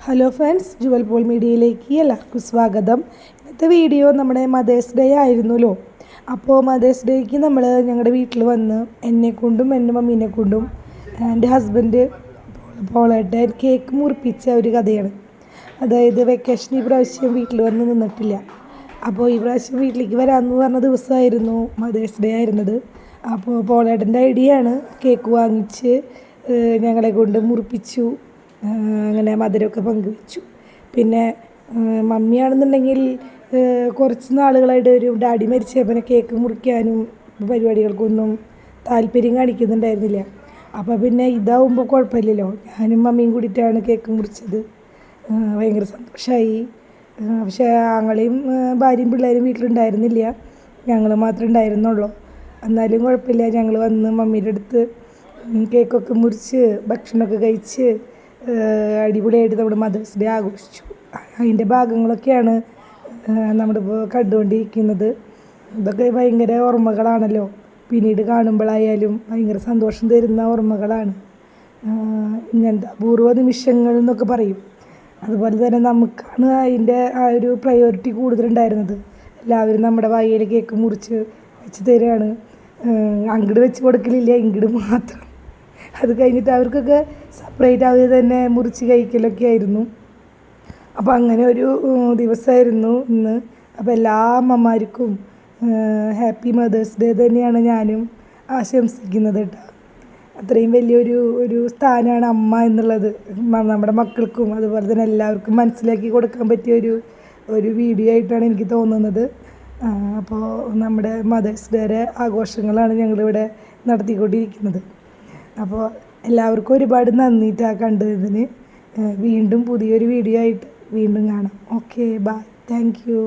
Hello friends, Jual Paul മീഡിയയിലേക്ക് എല്ലാവർക്കും സ്വാഗതം. ഇന്നത്തെ വീഡിയോ നമ്മുടെ മദേഴ്സ് ഡേ ആയിരുന്നല്ലോ. അപ്പോൾ മദേഴ്സ് ഡേക്ക് നമ്മൾ ഞങ്ങളുടെ വീട്ടിൽ വന്ന് എന്നെക്കൊണ്ടും എൻ്റെ മമ്മീനെ കൊണ്ടും എൻ്റെ ഹസ്ബൻഡ് പോളേട്ടൻ കേക്ക് മുറിപ്പിച്ച ഒരു കഥയാണ്. അതായത് വെക്കേഷൻ ഈ പ്രാവശ്യം വീട്ടിൽ വന്ന് നിന്നിട്ടില്ല. അപ്പോൾ ഈ പ്രാവശ്യം വീട്ടിലേക്ക് വരാമെന്ന് പറഞ്ഞ ദിവസമായിരുന്നു മദേഴ്സ് ഡേ ആയിരുന്നത്. അപ്പോൾ പോളേട്ടൻ്റെ ഐഡിയയാണ്. കേക്ക് വാങ്ങിച്ച് ഞങ്ങളെ കൊണ്ട് മുറിപ്പിച്ചു. അങ്ങനെ മധുരമൊക്കെ പങ്കുവെച്ചു. പിന്നെ മമ്മിയാണെന്നുണ്ടെങ്കിൽ കുറച്ച് നാളുകളായിട്ട് ഒരു ഡാഡി മരിച്ചപ്പോൾ കേക്ക് മുറിക്കാനും പരിപാടികൾക്കൊന്നും താല്പര്യം കാണിക്കുന്നുണ്ടായിരുന്നില്ല. അപ്പോൾ പിന്നെ ഇതാവുമ്പോൾ കുഴപ്പമില്ലല്ലോ, ഞാനും മമ്മിയും കൂടിയിട്ടാണ് കേക്ക് മുറിച്ചത്. ഭയങ്കര സന്തോഷമായി. പക്ഷേ ആങ്ങളെയും ഭാര്യയും പിള്ളേരും വീട്ടിലുണ്ടായിരുന്നില്ല, ഞങ്ങൾ മാത്രമേ ഉണ്ടായിരുന്നുള്ളൂ. എന്നാലും കുഴപ്പമില്ല, ഞങ്ങൾ വന്ന് മമ്മീൻ്റെ അടുത്ത് കേക്കൊക്കെ മുറിച്ച് ഭക്ഷണമൊക്കെ കഴിച്ച് അടിപൊളിയായിട്ട് നമ്മുടെ മദേഴ്സ് ഡേ ആഘോഷിച്ചു. അതിൻ്റെ ഭാഗങ്ങളൊക്കെയാണ് നമ്മളിപ്പോൾ കണ്ടുകൊണ്ടിരിക്കുന്നത്. ഇതൊക്കെ ഭയങ്കര ഓർമ്മകളാണല്ലോ. പിന്നീട് കാണുമ്പോഴായാലും ഭയങ്കര സന്തോഷം തരുന്ന ഓർമ്മകളാണ്. ഇങ്ങനത്തെ അപൂർവ നിമിഷങ്ങൾ എന്നൊക്കെ പറയും. അതുപോലെ തന്നെ നമുക്കാണ് അതിൻ്റെ ആ ഒരു പ്രയോറിറ്റി കൂടുതലുണ്ടായിരുന്നത്. എല്ലാവരും നമ്മുടെ വായിൽ കേക്ക് മുറിച്ച് വെച്ച് തരികയാണ്. അങ്ങോട്ട് വെച്ച് കൊടുക്കലില്ല, ഇങ്ങോട്ട് മാത്രം. അത് കഴിഞ്ഞിട്ട് അവർക്കൊക്കെ സെപ്പറേറ്റ് അവർ തന്നെ മുറിച്ച് കഴിക്കലൊക്കെ ആയിരുന്നു. അപ്പോൾ അങ്ങനെ ഒരു ദിവസമായിരുന്നു ഇന്ന്. അപ്പോൾ എല്ലാ അമ്മമാർക്കും ഹാപ്പി മദേഴ്സ് ഡേ തന്നെയാണ് ഞാനും ആശംസിക്കുന്നത് കേട്ടോ. അത്രയും വലിയൊരു സ്ഥാനമാണ് അമ്മ എന്നുള്ളത് നമ്മുടെ മക്കൾക്കും അതുപോലെ തന്നെ എല്ലാവർക്കും മനസ്സിലാക്കി കൊടുക്കാൻ പറ്റിയ ഒരു വീഡിയോ ആയിട്ടാണ് എനിക്ക് തോന്നുന്നത്. അപ്പോൾ നമ്മുടെ മദേഴ്സ് ഡേയുടെ ആഘോഷങ്ങളാണ് ഞങ്ങളിവിടെ നടത്തിക്കൊണ്ടിരിക്കുന്നത്. അപ്പോൾ എല്ലാവർക്കും ഒരുപാട് നന്ദിയിട്ടാ കണ്ടതിന്. വീണ്ടും പുതിയൊരു വീഡിയോ ആയിട്ട് വീണ്ടും കാണാം. Okay, bye, thank U.